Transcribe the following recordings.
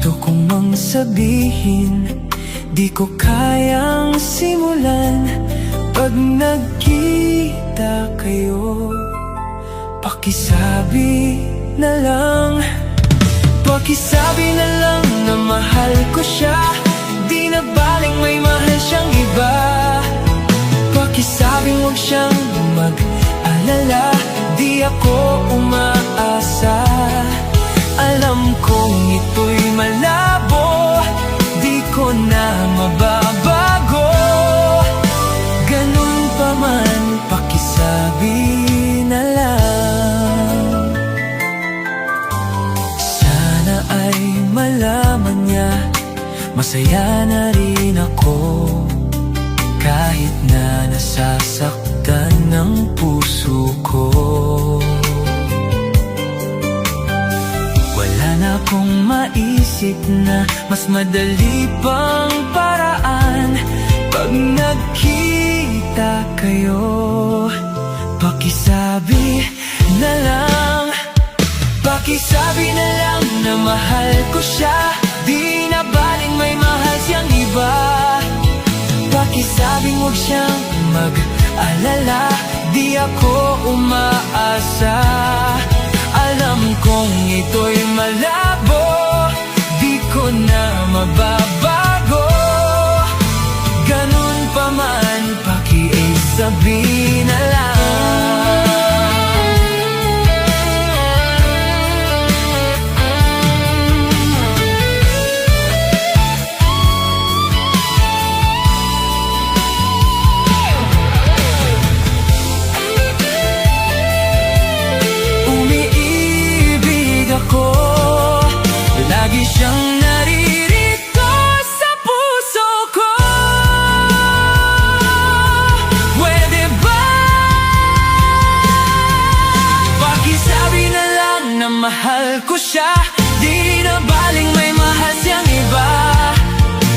Gusto kong mang sabihin, di ko kayang simulan. Pag nagkita kayo, pakisabi na lang. Pakisabi na lang na mahal ko siya, di na baling may mahal siyang iba. Pakisabing huwag siyang mag-alala, di ako umaasa. Alam kong ito'y malabo, di ko na mababago. Ganun pa man, pakisabi na lang. Sana ay malaman niya, masaya na rin ako. Kahit na nasasaktan ng puso ko, wala na akong maisip na mas madali pang paraan. Pag nagkita kayo, pakisabi na lang. Pakisabi na lang na mahal ko siya, di na baling may mahal siyang iba. Pakisabing huwag siyang mag-alala, di ako umaasa. Alam kong ito'y malabo, di ko na mababago. Ganun pa man, pakisabi na lang. Lagi siyang naririto sa puso ko. Pwede ba pakisabi na lang na mahal ko siya, di na baling may mahal siyang iba.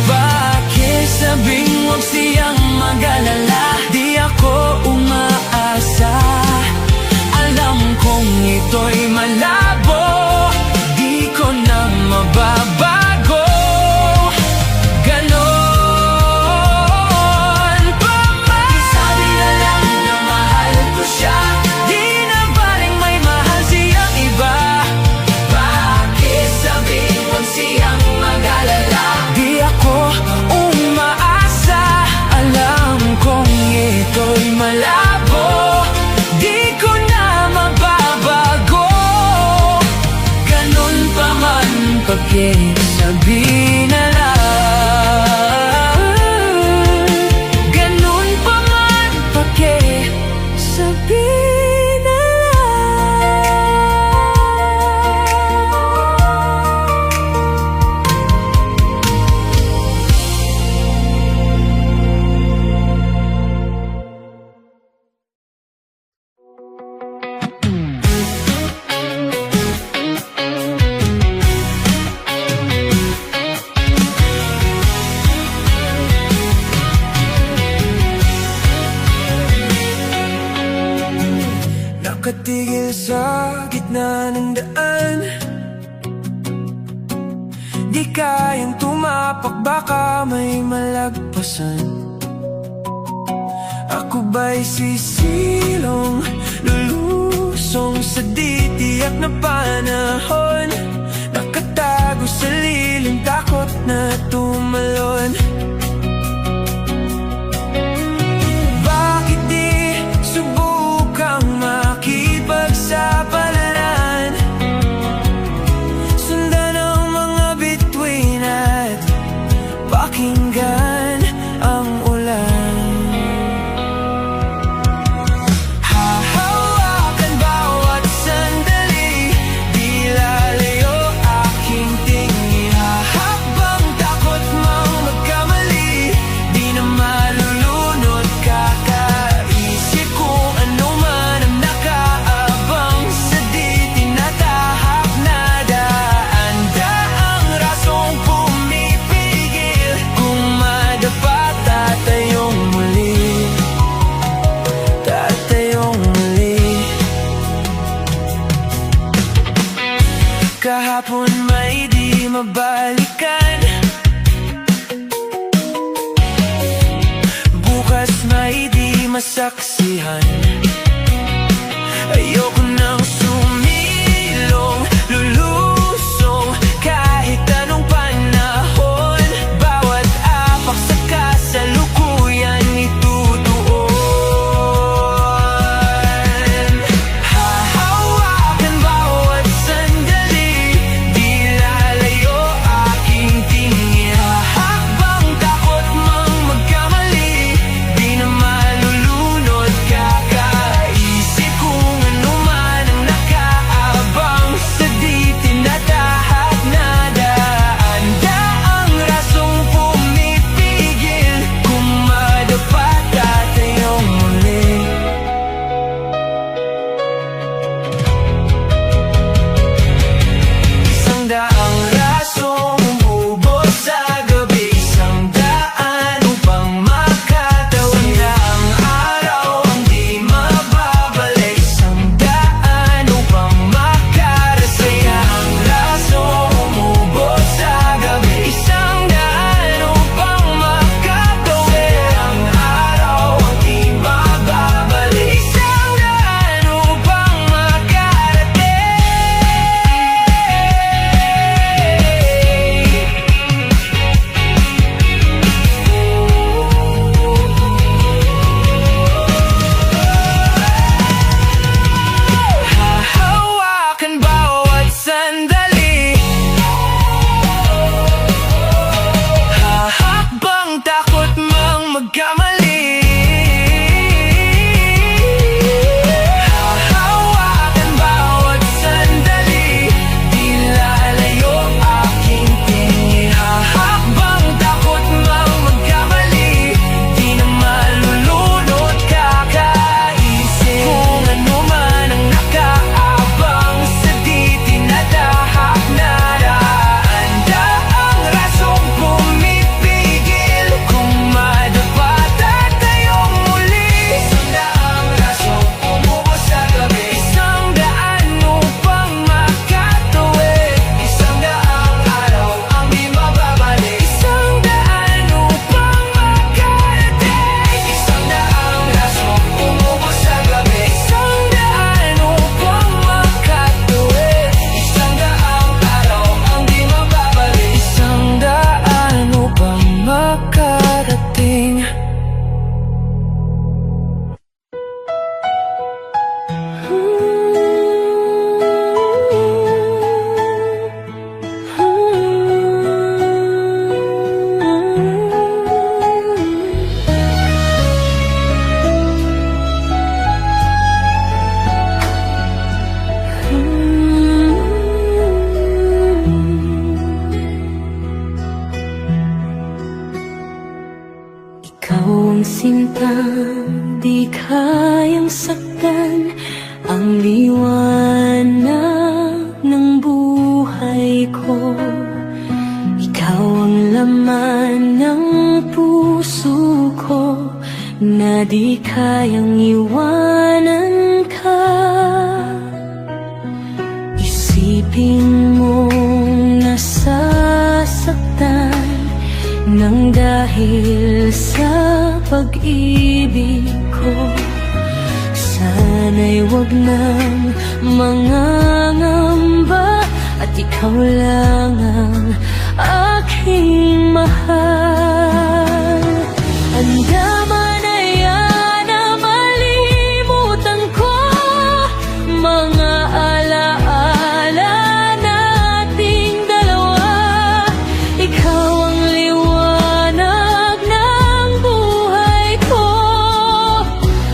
Pakisabing huwag siyang mag-alala, di ako umaasa. Alam kong ito'y malabo, mababago. Ganon pa man, pakisabi na lang na mahal ko siya, di na baling may mahal siyang iba. Pakisabi huwag siyang mag-alala, di ako umaasa. Alam kong ito'y malabo, di ko na mababago. Ganon pa man, pakisabi na lang. Ganun pa man, pakisabi na nakatigil sa gitna ng daan, di kayang tumapak, baka may malagpasan. Ako ba'y sisilong, lulusong sa di tiyak na panahon, nakatago sa lilim, takot na tumalon. Bakit di subukang makipagsapalaran, sundan ang mga bituin at pakinggan ang ulan. Hahawakan bawat sandali, di lalim Kahapon may di mabalikan, bukas may di masaksihan. Ayoko nang sumilong, lulusong kahit anong panahon. Bawat apak sa kasalukuyan itutuon. Hahawakan bawat sandali, di lalayo aking tingin. Hahakbang takot mang magkamali, di na malulunod. Kakaisip kung ano man ang nakaabang sa di tinatahak na daan. Daang rasong pumipigil kung madapat tatayong muli. Isang daang rasong umubos sa gabi, isang daan upang makatawid. Isang daang araw ang di mababalik, isang daan upang makarasaya. Ang rasong umubos sa gabi, isang daan upang makatawid. Ang araw ang di mababalik, isang daan upang makarating. Hahawakan bawat sandali, hahakbang takot mang magkamali. Hahawakan bawat sandali, di lalayo aking tingin. Hahakbang takot mang magkamali, di na malulunod. Kakaisip kung ano man ang nakaabang sa di tinatahak na daan. Daang rasong pumipigil kung madapat tatayong muli. Isang daang rasong umubos sa gabi, isang daan upang makatawid. Isang daang araw ang di mababalik, isang daan upang makarating. Isang daang rasong umubos sa gabi, isang daan upang makatawid. Isang daang araw ang di mababalik, isang daan upang makarating. Ikaw ang sintang di kayang saktan, ang liwanag ng buhay ko. Ikaw ang laman ng puso ko, na di kayang iwanan ka. Isipin mong nasasaktan nang dahil sa pag-ibig ko. Sana'y wag nang mangangamba, at ikaw lang ang aking mahal. Handa man na yan na malimutan ko mga alaala nating dalawa. Ikaw ang liwanag ng buhay ko,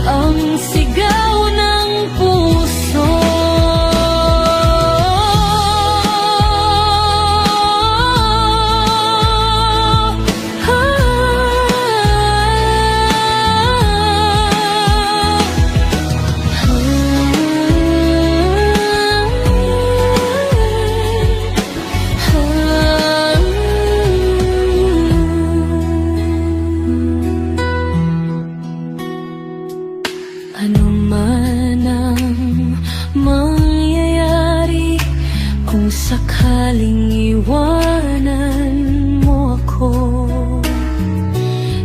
ang sigaw ng puso. sakaling iwanan mo ako,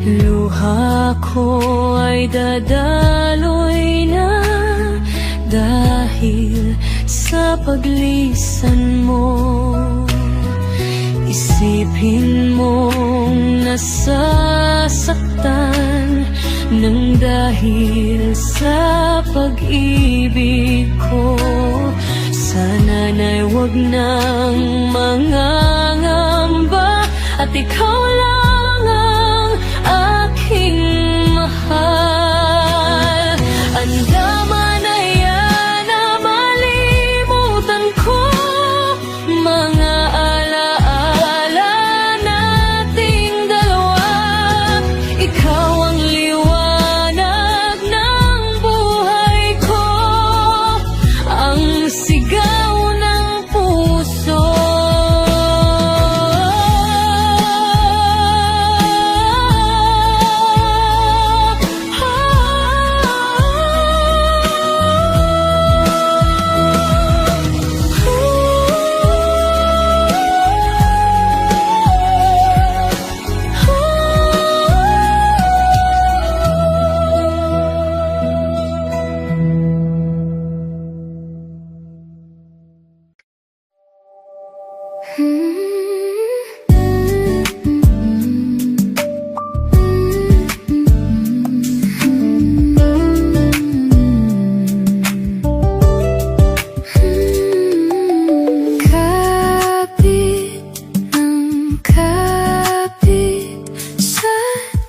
luha ko ay dadaloy na dahil sa paglisan mo. Isipin mong nasasaktan nang dahil sa pag-ibig ko. Sana na'y wag nang mangangamba at ikaw lang ang aking mahal. Andaman na yan na malimutan ko mga alaala nating dalawa. Ikaw ang liwanag ng buhay ko, ang sigaw ng puso. Kapit ng kapit sa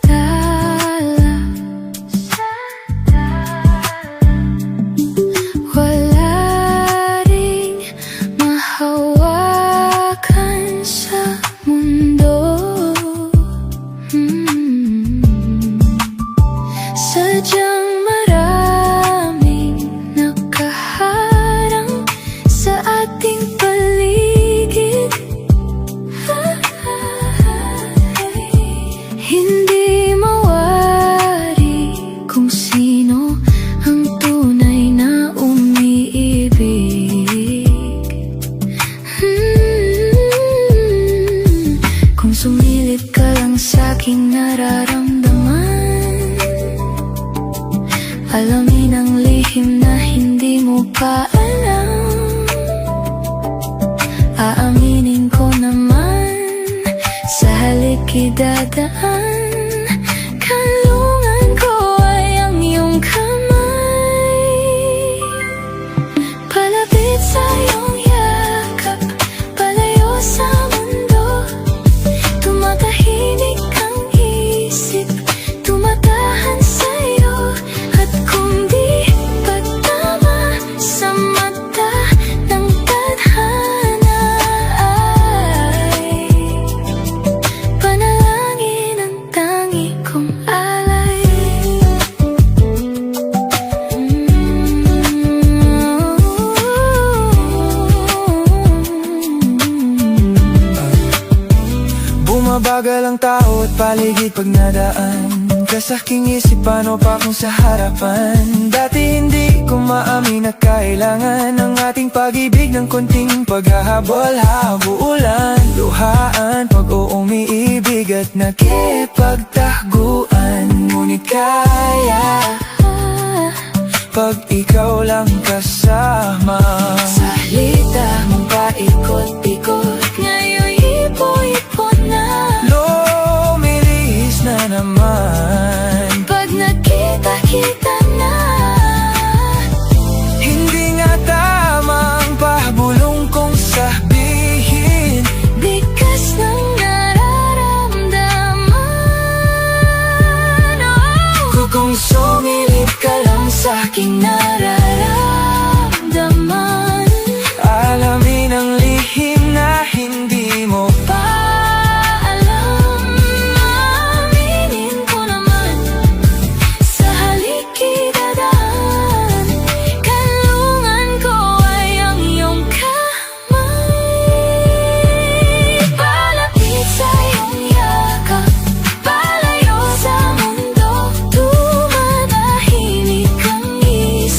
talas, wala ring mahawakan sa mundo. Sadyang maraming nakaharang sa ating paligid. Hindi mawari kung sino ang tunay na umiibig. Kung sumilip ka lang sa'king nararamdaman, alamin ang lihim na hindi mo pa alam. Aaminin ko naman, sa halik idadaan, kanlungan ko ay ang iyong kamay. Palapit sa iyong yakap, palayo sa mundo. Tumatahimik ang isip, tumatahan sa'yo. At kung di pagtama sa mata ng tadhana ay panalangin ang tangi kong alay. Bumabagal ang tao at paligid pag nadaan, kasaking isip paano pa kung sa harapan. Dati hindi ko maamin na kailangan ng ating pag-ibig ng konting paghahabol-habulan, luhaan pag umiibig at nakipagtaguan. Ngunit kaya pag ikaw lang kasama, sa halita mong paikot-ikot, Ngayon ipo-ipo na. lumilihis na naman. Pag nagkita-kita na, Hindi nga tamang pahabulong kong sabihin, bigas ng nararamdaman. kung sumilip ka lang sa'king Nararamdaman. alamin ang lihim na hindi mo pa. Alam, aminin ko naman, sa halik idadaan, kanlungan ko ay ang iyong kamay. Palapit sa iyong yakap, palayo sa mundo. Tumatahimik ang isip,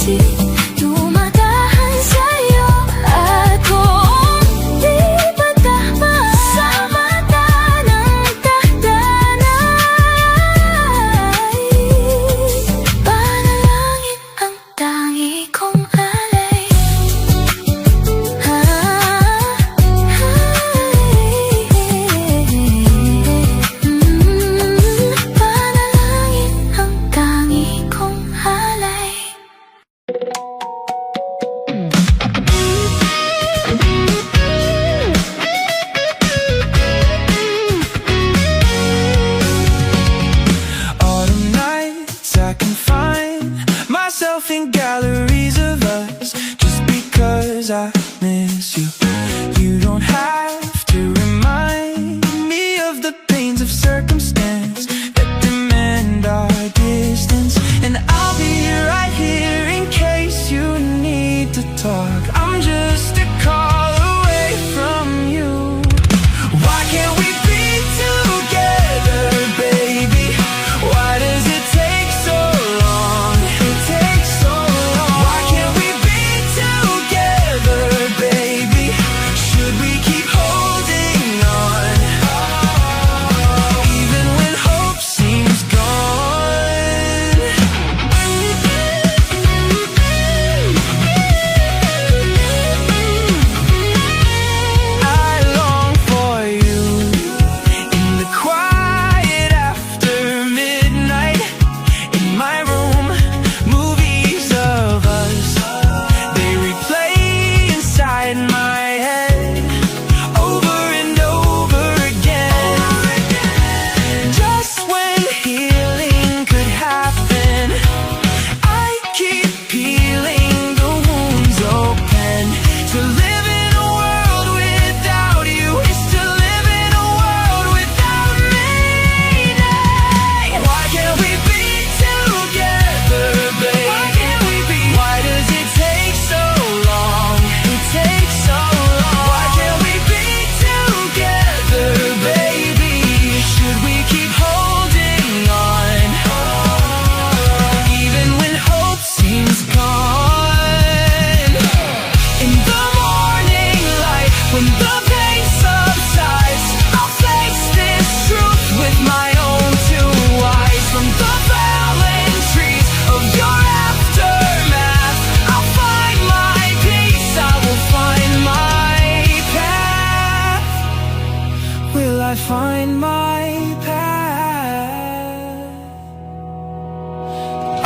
I find my path.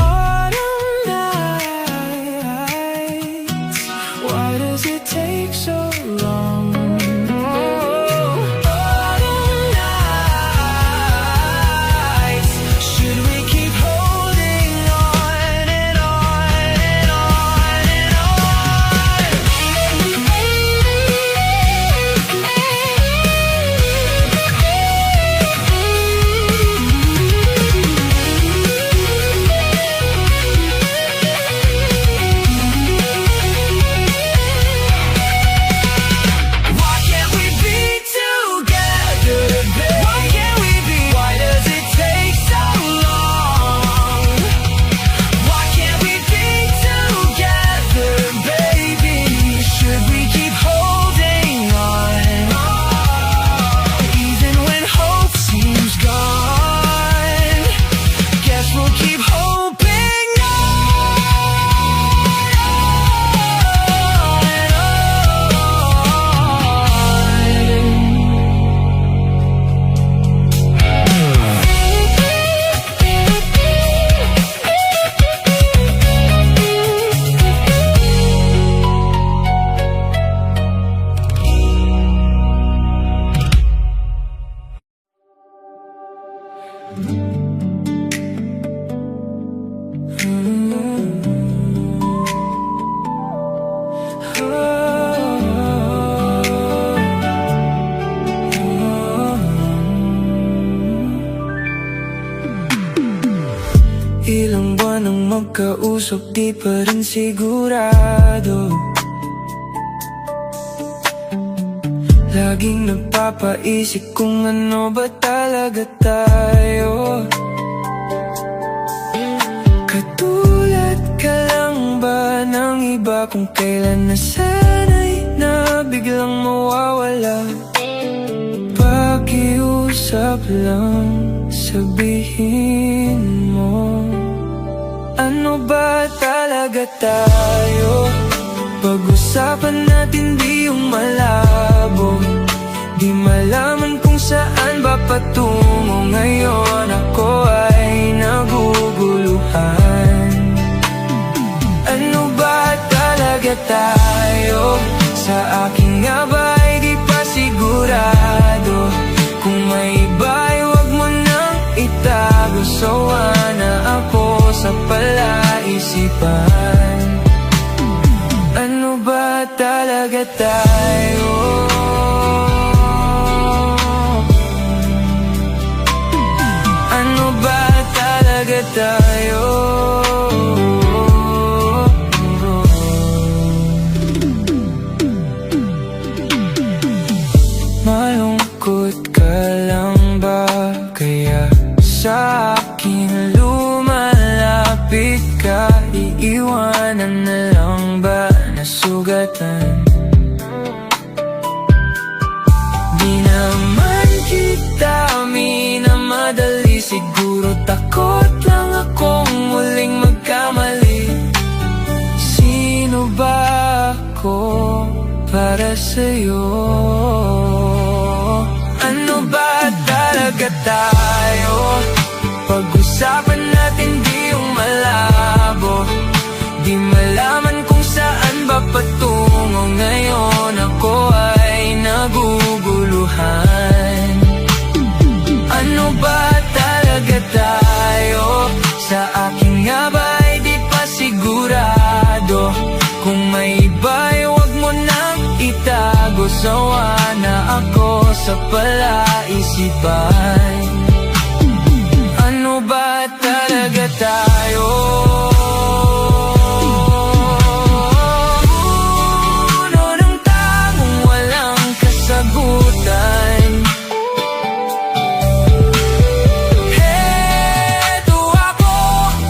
Autumn nights, why does it take so long? Autumn nights, should we keep holding on and on and on and Why can't we be together, babe? Why can't we be? Why does it take so long? Why can't we be together, baby? Should we keep holding on? Even when hope seems gone, guess we'll keep hoping Ilang buwan nang magkausap, di pa rin sigurado. Laging napapaisip kung ano ba talaga tayo. Katulad ka lang ba ng iba kung kailan nasanay na biglang mawawala? Pakiusap lang, sabihin mo, ano ba talaga tayo? Pag-usapan natin di yung malabo, di malaman kung saan ba patungo. Ngayon ako ay naguguluhan. Ano ba talaga tayo? Sa akin nga ba ay di pa sigurado. Kung may iba ay wag mo nang itago. Sawa na ako sa palaisipan. Ano ba talaga tayo? Ano ba talaga tayo? Malungkot ka lang ba? Kaya sa akin lumalapit ka. Iiwanan na lang ba nasugatan? Di naman kita minamadali. Siguro takot lang akong muling magkamali. Sino ba ako para sa'yo? Ano ba talaga tayo? Pag-usapan natin di yung malabo, di malaman kung saan ba patungo. Ngayon ako ay naguguluhan. Ano ba talaga tayo? Sa akin nga ba ay di pa sigurado. Kung may iba ay wag mo nang itago. Sawa na ako sa palaisipan. Ano ba talaga tayo? Puno ng tangong walang kasagutan. Heto ako,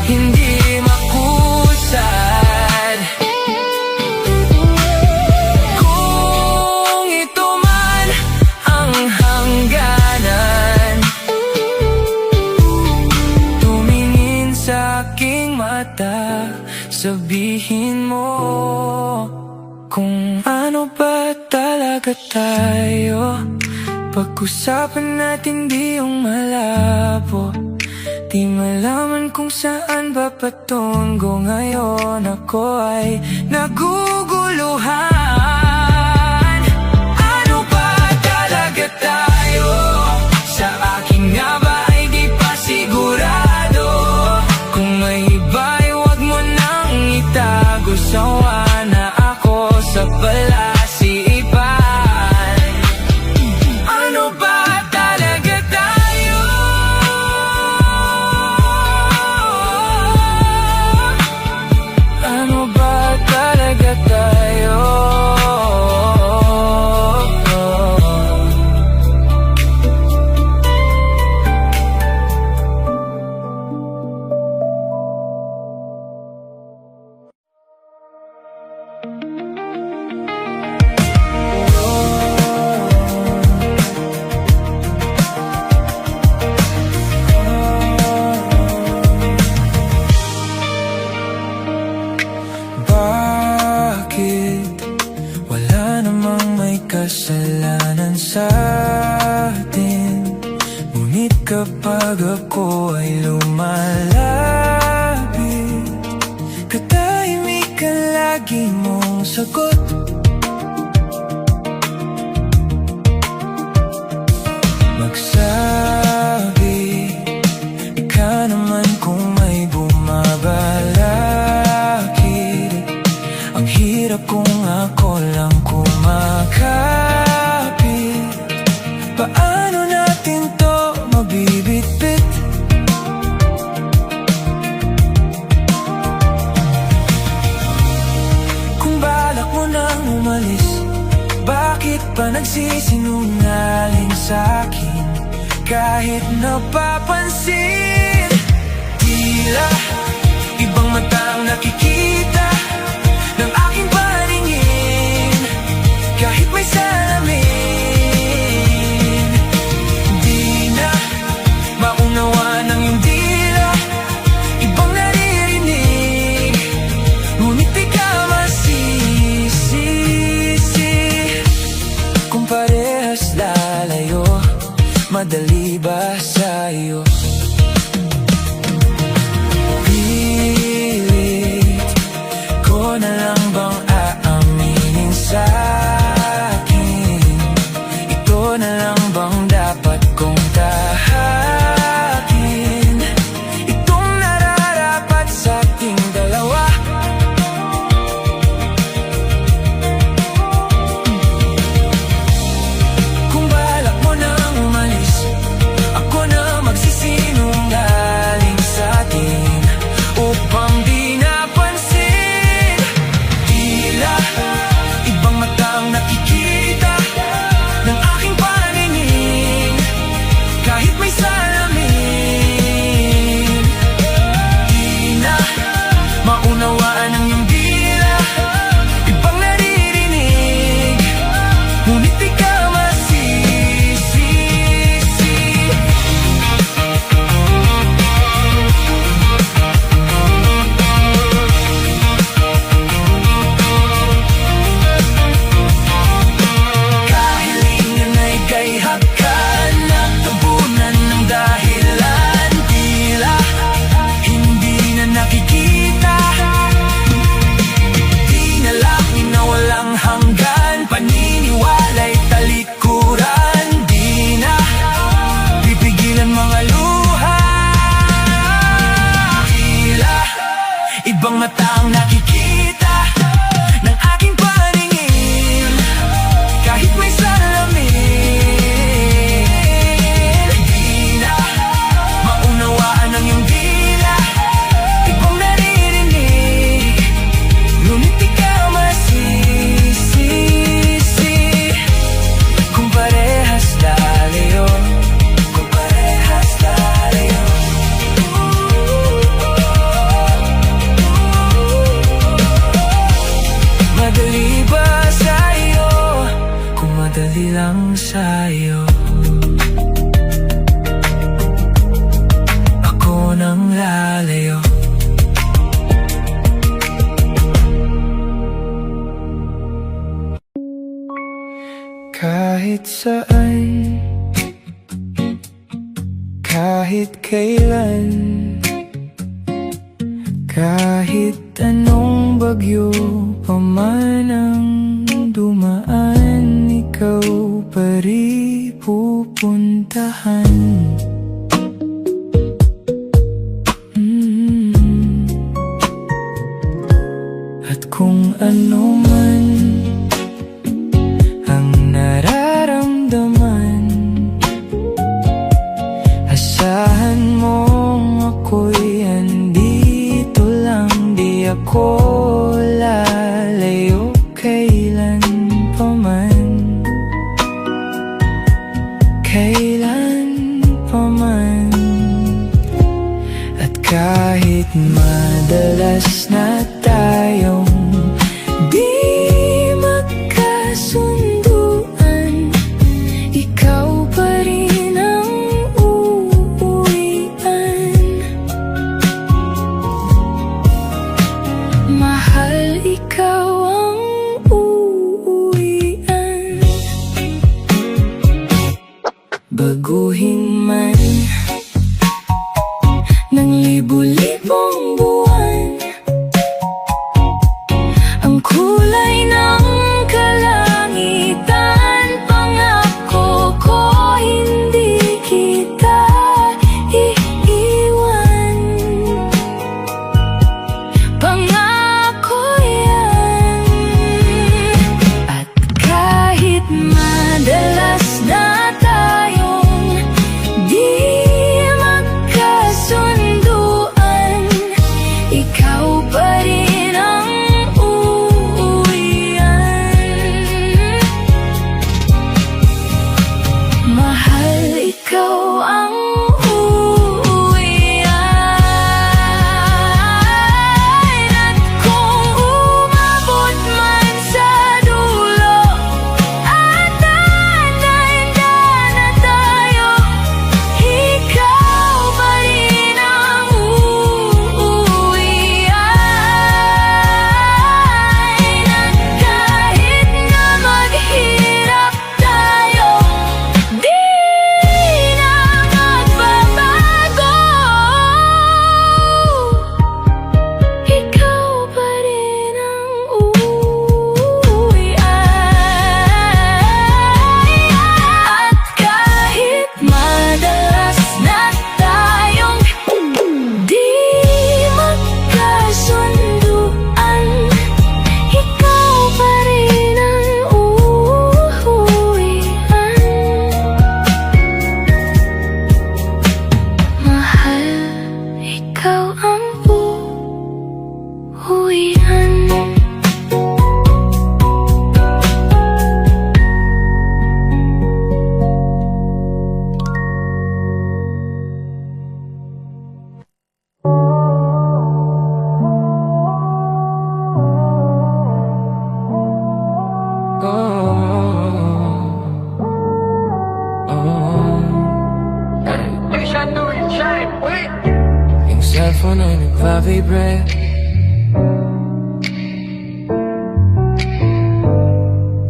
hindi makusad. Kung ito man ang hangganan, tumingin sa aking mata, sabihin mo kung ano ba talaga tayo. Pag-usapan natin di yung malabo, di malaman kung saan ba patungo. Ngayon ako ay naguguluhan. Ano ba talaga tayo? Sa akin nga ba ay di pa sigurado? Kung may iba'y wag mo nang itago. Sawa na ako sa palasipan. Ano ba talaga tayo? Ano ba talaga tayo? Bakit wala namang may kasalanan sa atin? Ngunit kapag ako ay lumalapit, katahimikan lagi mong sagot. Magsabi ka naman kung may bumabalakid. Ang hirap kung ako lang kumakapit. Paano natin to mabibitbit? Kung balak mo nang umalis, bakit pa nagsisinungaling sa'kin? Kahit napapansin, tila ibang mata ang nakikita ng aking paningin. Kahit may salamin, di na maunawa ng iyong dila. Ibang naririnig, ngunit di ka masisisi. Kung parehas lalayo, madali ba sa'yo? Pilit ko na lang bang aaminin sa'kin? Ito na lang bang dapat kong tahakin? Itong nararapat sa ating dalawa. Kung balak mo nang umalis, ako na magsisinungaling sa'tin upang di napansin. Tila ibang mata ang nakikita ng aking paningin. Kahit may salamin, di na maunawaan ang iyong dila. Ibang naririnig, ngunit di ka masisisi. Kahilingan ay gayhap ka, nagtabunan ng dahilan. Tila hindi na nakikita, di na laki na walang hanggan. Paniniwala'y talikuran, di na pipigilan mga luha. Tila ibang mata ang nakikita ng aking paningin. Kahit may salamin, di na maunawaan ang iyong dila. Ibang naririnig, ngunit di ka masisisi. Kung parehas lalayo, kung parehas lalayo. Madali ba sa'yo? Kung madali lang sa'yo, ako nang lalayo. Kahit saan, kahit kailan, kahit anong bagyo pa man ang dumaan, ikaw pa rin pupuntahan. At kung ano man ang nararamdaman, asahan mong ako'y andito lang. Di ako lalayo kailan pa man, kailan pa man. At kahit madalas na tayong di magkasunduan, ikaw pa rin ang uuwian. Mahal, ikaw ang uuwian. Baguhin man ng libo-libong buwan ang kulay ng kalangitan, pangako ko hindi kita iiwan. Pangako yan. At kahit madalas na tayong di magkasunduan, ikaw pa rin ang uuwian. Mahal, ikaw ang uuwian. At kung umabot man sa dulo at handa na tayo, ikaw pa rin ang uuwian. At kahit na maghirap tayo, di na magbabago, ikaw pa rin ang uuwian. At kahit madalas na tayong di magkasunduan, ikaw pa rin ang uuwian. Mahal, ikaw ang uuwian. Yung cellphone ay nagpa-vibrate,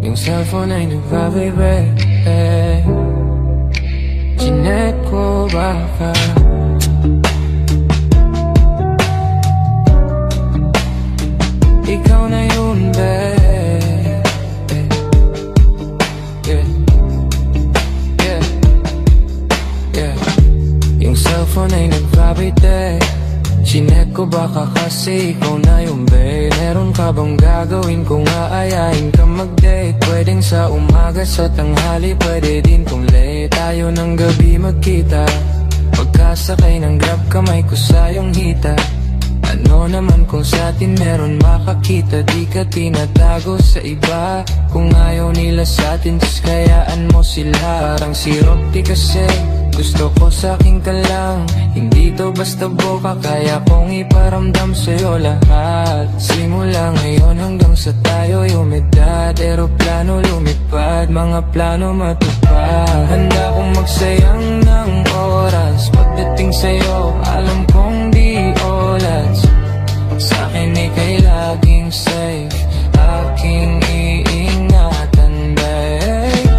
yung cellphone ay nagpa-vibrate. Chinek ko baka ikaw na yun, babe. Yeah. Yeah. Yeah. Yung cellphone ay nag-vibrate. Chinek ko baka kasi ikaw na yung babe. Meron ka bang gagawin kung aayain ka mag-date? Pwedeng sa umaga, sa tanghali, pwede din kung late. Tayo ng gabi magkita, pagkasakay ng grab, kamay ko sa iyong hita. Ano naman kung sa atin meron makakita, di ka tinatago sa iba. Kung ayaw nila sa atin, just kayaan mo sila. Parang sirop di kasi gusto ko sa'kin ka lang. Hindi to basta boka, kaya kong iparamdam sa'yo lahat. Simula ngayon hanggang sa tayo'y umidad, eroplano lumipad, mga plano matupad. Handa kong magsayang ng oras, pagdating sa'yo alam kong di oras. Sa'kin ika'y laging safe, aking iingatan, babe.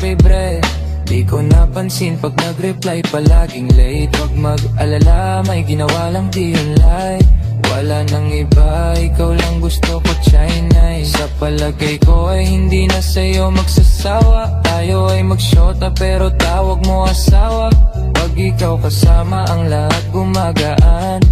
sorry bre, di ko napansin pag nag-reply palaging late. Wag mag-alala, may ginawa lang di online. Wala nang iba, ikaw lang gusto ko China. Sa palagay ko ay hindi na sa'yo magsasawa. Tayo ay magsyota pero tawag mo asawa. Pag ikaw kasama ang lahat gumagaan.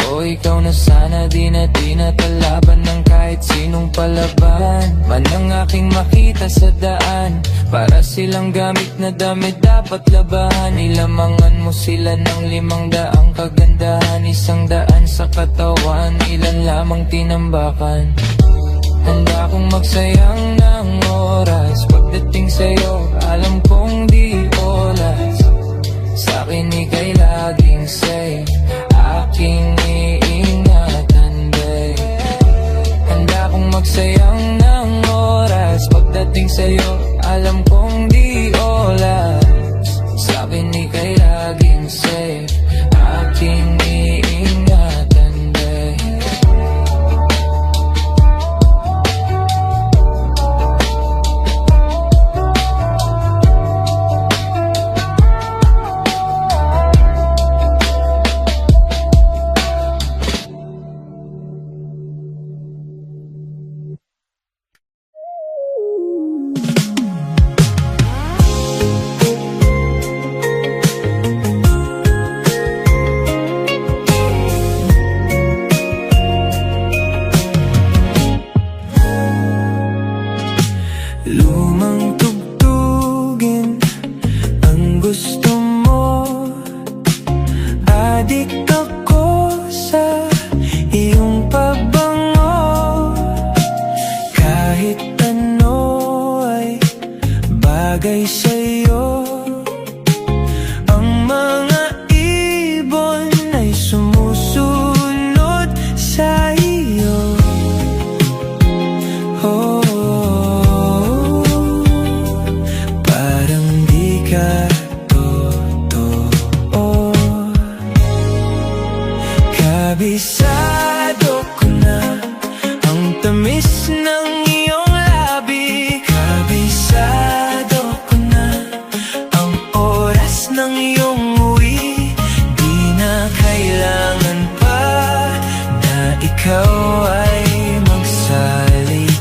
O ikaw na sana di na tinatalaban ng kahit sinong palaban man ang aking makita sa daan. Para silang gamit na damit dapat labahan. Ilamangan mo sila ng 500 kagandahan. 100 sa katawan, ilan lamang tinambakan. Handa kong magsayang ng oras. Pagdating sa'yo, alam kong di oras. Sa'kin ika'y laging safe, aking iingatan babe. Handa kong magsayang ng oras. Pagdating sa'yo, alam kong di oras. Sa'kin ika'y laging safe, aking iingatan babe. Lumang tugtugin ang gusto mo. Adik ako sa iyong pabango. Kahit ano ay bagay sa'yo. Ang mga ibon ay sumusunod sa iyo. Oh, parang di ka totoo. Kabisado ko na ang tamis ng iyong labi. Kabisado ko na ang oras ng iyong uwi. Di na kailangan pa na ikaw ay magsalita.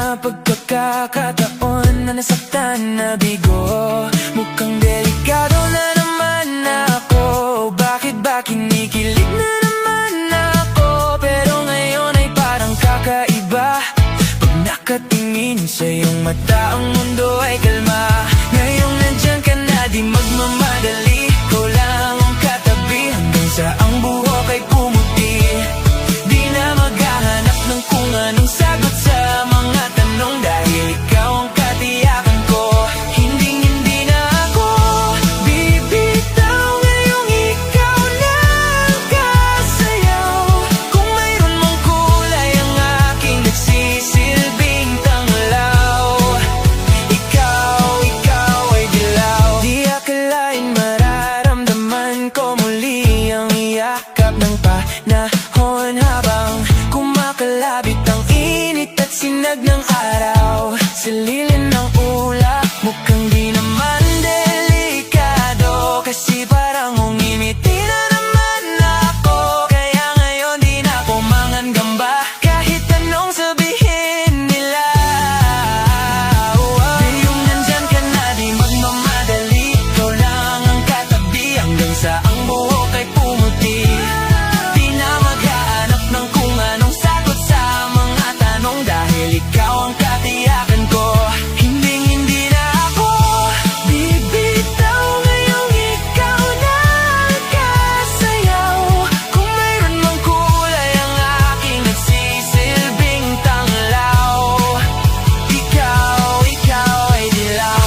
mga pagkakataon na nasaktan na bigo. Mukhang delikado na naman ako. Bakit ba kinikilig na naman ako? Pero ngayon ay parang kakaiba. Pag nakatingin sa iyong mata, ang mundo ay kalma. Ngayong nandyan ka na, di magmamadali. Ikaw lang ang katabi hanggang sa ang buhok ay pumuti. Di na maghahanap ng kung anong sagot sa mga tanong, dahil ikaw ang katiyakan ko. Hindi na ako bibitaw. Ngayong ikaw na ang kasayaw. Kung mayroon mang kulay, ang aking nagsisilbing tanglaw. Ikaw ay dilaw. Di akalain mararamdaman ko muli ang yakap ng panahon, habang kumakalabit ang init at sinag ng araw. Sa lilim ng ulap, mukhang di naman delikado, kasi parang umimiti na naman ako. Kaya ngayon di na ako mangangamba, kahit anong sabihin nila. Ngayong nandyan ka na, di magmamadali. Ikaw lang ang katabi hanggang sa ang buhok ay pumuti. Di na maghahanap ng kung anong sagot sa mga tanong, dahil ikaw ang katiyakan ko. Hindi na ako bibitaw. Ngayong ikaw na ang kasayaw. Kung mayroon mang kulay, ang aking nagsisilbing tanglaw. Ikaw ay dilaw.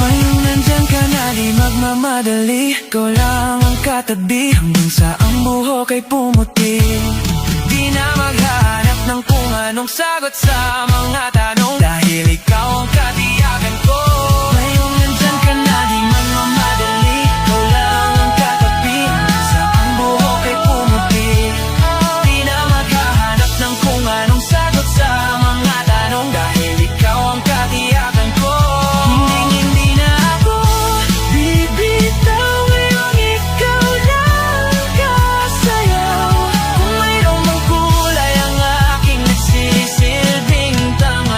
Ngayong nandyan ka na, di magmamadali. Ikaw lang ang katabi hanggang sa ang buhok ay pumuti. Di na maghahanap ng kung anong sagot sa mga tanong, dahil ikaw ang katiyakan ko. Ngayong nandyan ka na, di magmamadali. Ikaw lang ang katabi hanggang sa ang buhok ay pumuti. Di na maghahanap ng kung anong sagot sa mga tanong, dahil ikaw ang katiyakan ko. Hindi na ako bibitaw. Ngayong ikaw na ang kasayaw. Kung mayroong mang kulay, ang aking nagsisilbing tanglaw.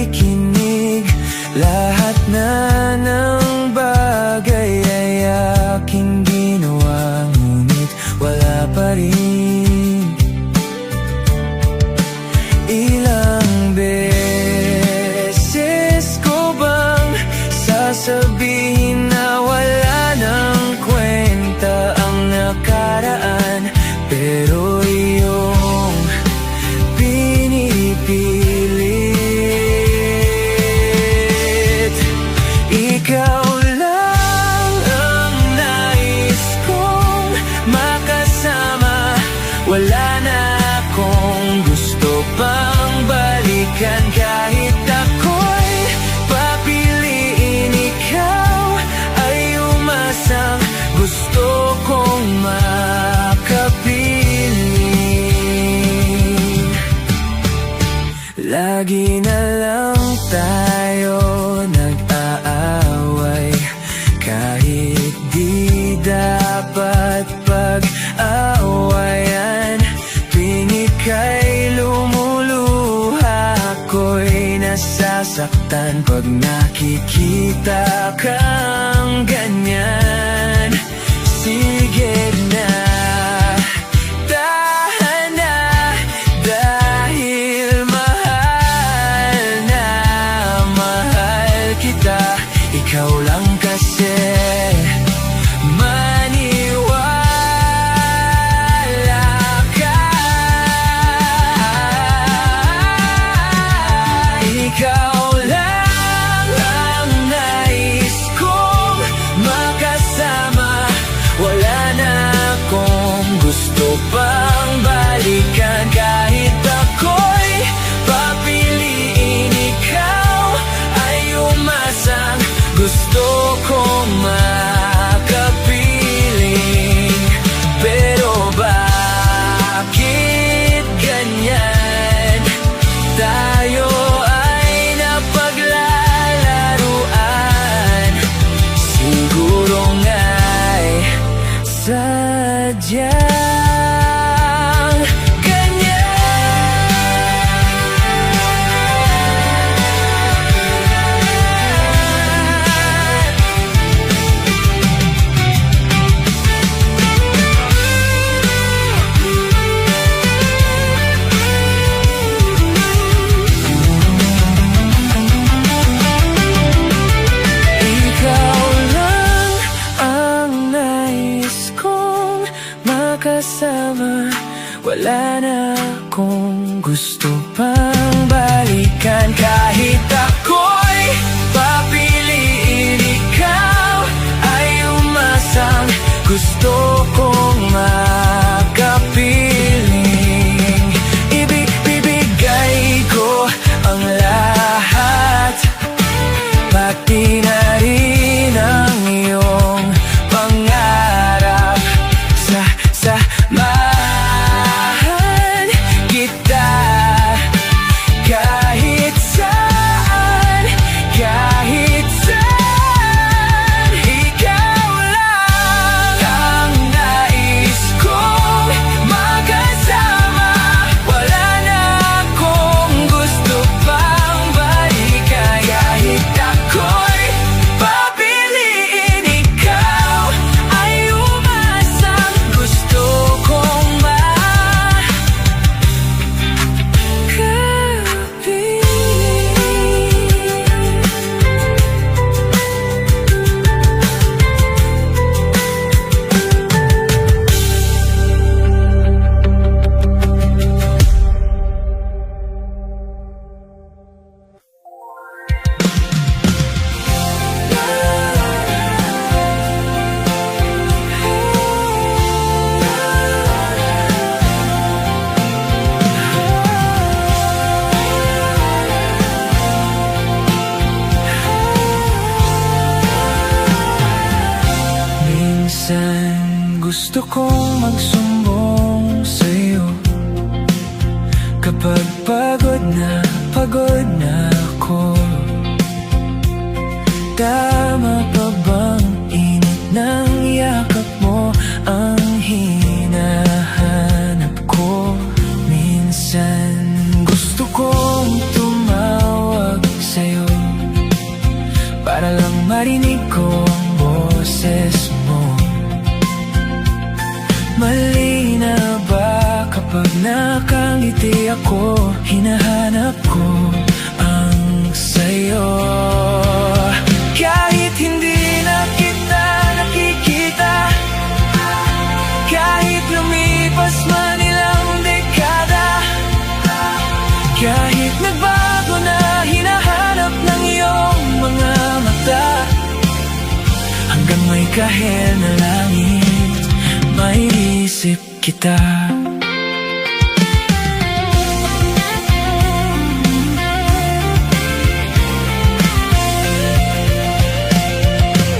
nakikinig. Lahat na ng bagay ay aking ginawa, ngunit wala pa rin. Ilang beses ko bang sasabihin na wala ng kwenta ang nakaraan, pero iyong pinipilit. Ikaw lang ang nais kong makasama, wala na akong gusto pang balikan. Kahit ako'y papiliin, ikaw ay umasang gusto kong makapiling. Lagi na lang tayo nag-aaway, kahit di dapat pag-aawayan. Tuwing ika'y lumuluha, ako'y nasasaktan pag nakikita kang ganyan. Sige na, tahan na, dahil mahal na mahal kita. Ikaw lang kasi, maniwala ka. Ikaw lang ang nais kong makasama, wala na akong gusto pang balikan. Kahit ako'y papiliin, ikaw ay umasang gusto kong makapiling. Pero bakit ganyan? Tayo ay napaglalaruan, siguro nga'y sadyang ganyan. Ikaw lang ang nais kong makasama, wala na akong gusto pang balikan. Kahit ako'y papiliin, ikaw ay umasang gusto kong makapiling. Ibibigay ko ang lahat, pati na rin ang iyong pangarap. Samahan kita kahit saan, kahit saan. Ikaw lang ang nais kong makasama, wala na akong gusto pang balikan. Kahit ako'y papiliin, ikaw ay umasang gusto kong minsan gusto kong magsumbong sa'yo kapag pagod na ako. Tama pa bang init ng yakap mo ang hinahanap ko? Minsan gusto kong tumawag Narinig ko ang boses mo. Mali na ba kapag nakangiti ako? Hinahanap ko ang sayo. Kahit hindi na kita nakikita, kahit lumipas man ilang dekada, kahit nagbago na hinahanap ng iyong mga mata, hanggang may kahel na langit, maiisip kita.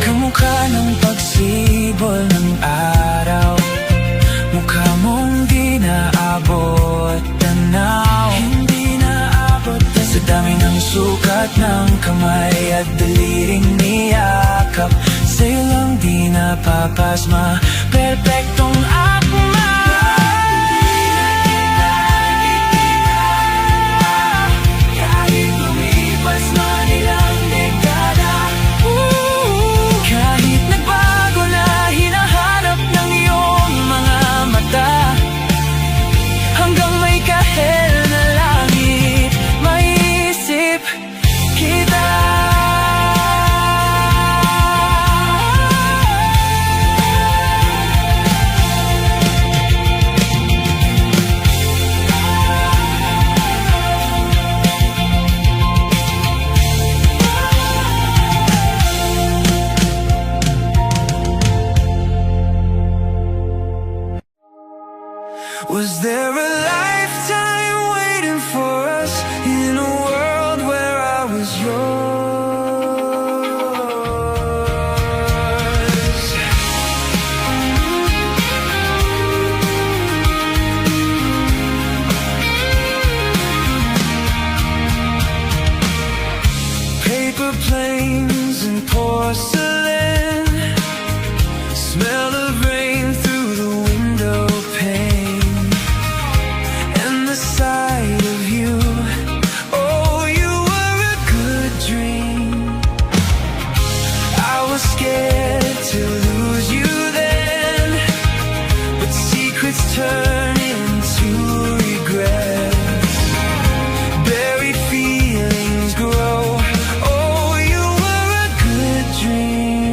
Kamukha ng pagsibol ng araw, mukha mong di naabot tanaw. Hindi naabot sa dami ng sukat ng kamay at daliring niyakap. Sa'yo lang di napapasma, perpektong akma. Kahit lumipas man ilang dekada, kahit nagbago na hinahanap ng iyong mga mata, hanggang may kahel na langit, maiisip kita. Was there a lifetime waiting for us in a world where I was yours? Paper planes and porcelain, smell of rain through the window pane, and the sight of you, oh, you were a good dream. I was scared to lose you then, but secrets turn into regrets. Buried feelings grow, oh, you were a good dream.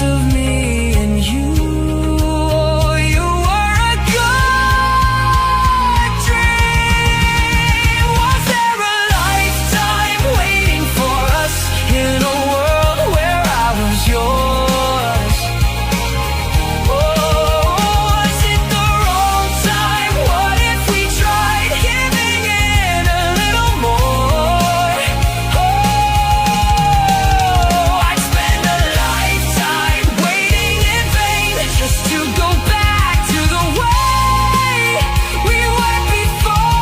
chance of me and you. You were a good dream. Was there a lifetime waiting for us in a world where I was yours? Was it the wrong time? What if we tried giving in a little more? I'd spend a lifetime waiting in vain just to go back to the way we were before.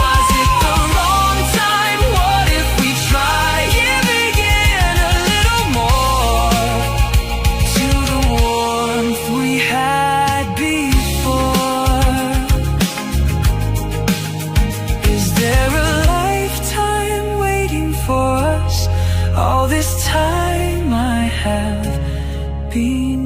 Was it the wrong time? What if we tried giving in a little more to the warmth we had before? Is there a lifetime waiting for us? All this time I have been